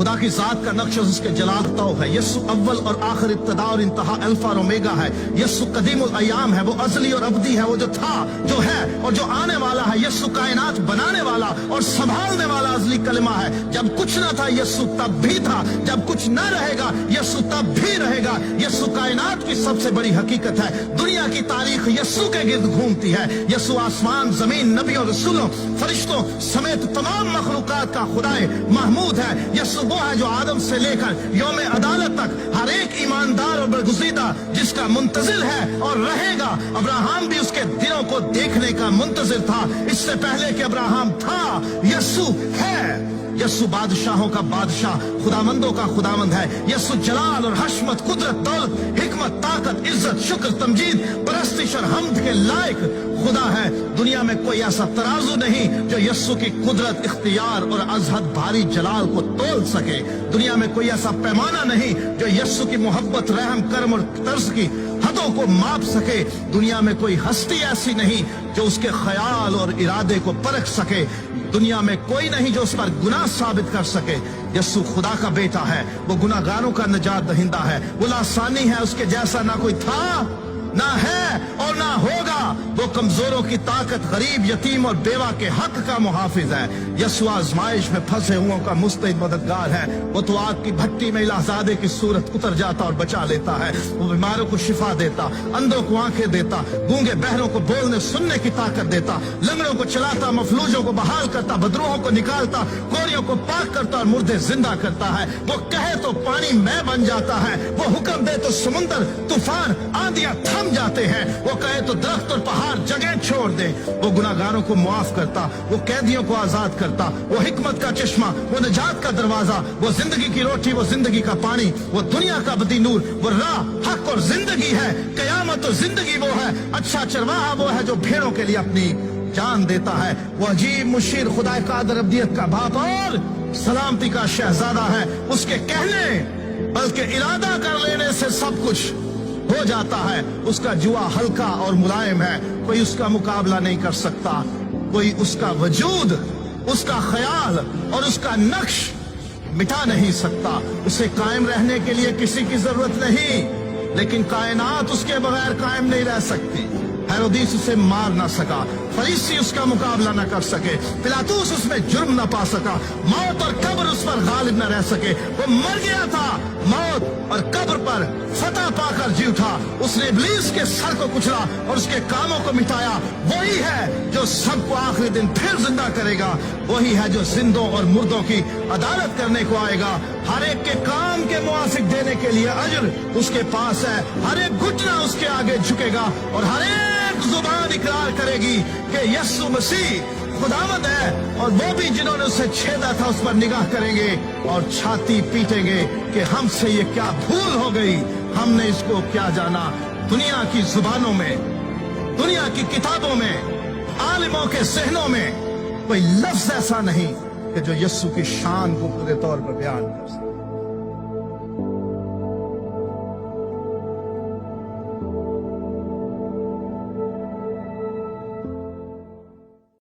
खुदा की जात का नक्श उसके जलाल तो है। यस्सु अव्वल और आखिर, इब्तदा और इंतहा, अल्फा और ओमेगा है। यस्सु कदीमुल अयाम है, वो अजली और अब्दी है, वो जो था, जो है और जो आने वाला है। यस्सु कायनात बनाने वाला और संभालने वाला अजली कलमा है। जब कुछ ना था यस्सु तब भी था, जब कुछ न रहेगा यस्सु तब भी रहेगा। यस्सु कायनात की सबसे बड़ी हकीकत है। दुनिया की तारीख यस्सु के गिर्द घूमती है। यस्सु आसमान, जमीन, नबी और रसूलों, फरिश्तों समेत तमाम मखलूकात का खुदाए महमूद है। यस्सु वो है जो आदम से लेकर यौम अदालत तक हर एक ईमानदार और बरगुज़ीदा जिसका मुंतजिर है और रहेगा। अब्राहम भी उसके दिनों को देखने का मुंतजिर था, इससे पहले कि अब्राहम था। यस्सु है। यस्सु बादशाहों का बादशाह, खुदामंदों का खुदामंद है। यस्सु जलाल और हशमत, कुदरत, दौलत, हिकमत, ताकत, इज्जत, शुक्र, तमजीद, परस्तिश और हम्द के लायक खुदा है। दुनिया में कोई ऐसा तराजू नहीं जो यस्सु की कुदरत, इख्तियार और अजहद भारी जलाल को तोल सके। दुनिया में कोई ऐसा पैमाना नहीं जो यस्सु की मोहब्बत, रहम, करम और तर्ज की हदों को माप सके। दुनिया में कोई हस्ती ऐसी नहीं जो उसके ख्याल और इरादे को परख सके। दुनिया में कोई नहीं जो उस पर गुनाह साबित कर सके। यस्सु खुदा का बेटा है, वो गुनाहगारों का निजात दहिंदा है। वो लासानी है, उसके जैसा ना कोई था, ना है और ना होगा। वो कमजोरों की ताकत, गरीब, यतीम और बेवा के हक का मुहाफिज है। यस्सु आजमाइश में फंसे हुओं का मुस्तैद मददगार है। वो तो आग की भट्टी में इलाहज़ादे की सूरत उतर जाता और बचा लेता है। वो बीमारों को शिफा देता, अंधों को आंखें देता, गूंगे बहरों को बोलने सुनने की ताकत देता, लंगड़ों को चलाता, मफलूजों को बहाल करता, बदरूहों को निकालता, कोरियों को पाक करता और मुर्दे जिंदा करता है। वो कहे तो पानी में बन जाता है, वो हुक्म दे तो समुंदर, तूफान, आंधियां थम जाते हैं। वो कहे तो दरख्त और पहाड़ जगह छोड़ दे। वो गुनाहगारों को मुआफ करता, वो कैदियों को आजाद करता, वो हिकमत का चश्मा, वो निजात का दरवाजा, वो जिंदगी की रोटी, वो जिंदगी का पानी, वो दुनिया का बदी नूर, वो राह, हक और जिंदगी है। कयामत और जिंदगी वो है। अच्छा चरवाहा वो है जो भेड़ों के लिए अपनी जान देता है। वो अजीब मुशीर, खुदा कादर, अब्दियत का बाप और सलामती का शहजादा है। उसके कहने बल्कि इरादा कर लेने से सब कुछ हो जाता है। उसका जुआ हल्का और मुलायम है, कोई उसका मुकाबला नहीं कर सकता। कोई उसका वजूद, उसका ख्याल और उसका नक्श मिटा नहीं सकता। उसे कायम रहने के लिए किसी की जरूरत नहीं, लेकिन कायनात उसके बगैर कायम नहीं रह सकती। हेरोदीस उसे मार ना सका, फरीसी उसका मुकाबला न कर सके, पिलातूस उसमें जुर्म न पा सका, मौत और कब्र उस पर गालिब न रह सके। वो मर गया था, मौत और कब्र पर फतह पाकर जी उठा। उसने इब्लीस के सर को कुचला और उसके कामों को मिटाया। वही है जो सबको आखिरी दिन फिर जिंदा करेगा। वही है जो जिंदों और मुर्दों की अदालत करने को आएगा। हर एक के काम के मुआफिक देने के लिए अजर उसके पास है। हर एक घुटना उसके आगे झुकेगा और हर एक जुबान इकरार करेगी कि यस्सु मसीह खुदावंद है। और वो भी जिन्होंने उसे छेदा था उस पर निगाह करेंगे और छाती पीटेंगे कि हमसे ये क्या भूल हो गई, हमने इसको क्या जाना। दुनिया की जुबानों में, दुनिया की किताबों में, आलिमों के ज़हनों में कोई लफ्ज ऐसा नहीं कि जो यस्सु की शान को पूरे तौर पर बयान कर सके।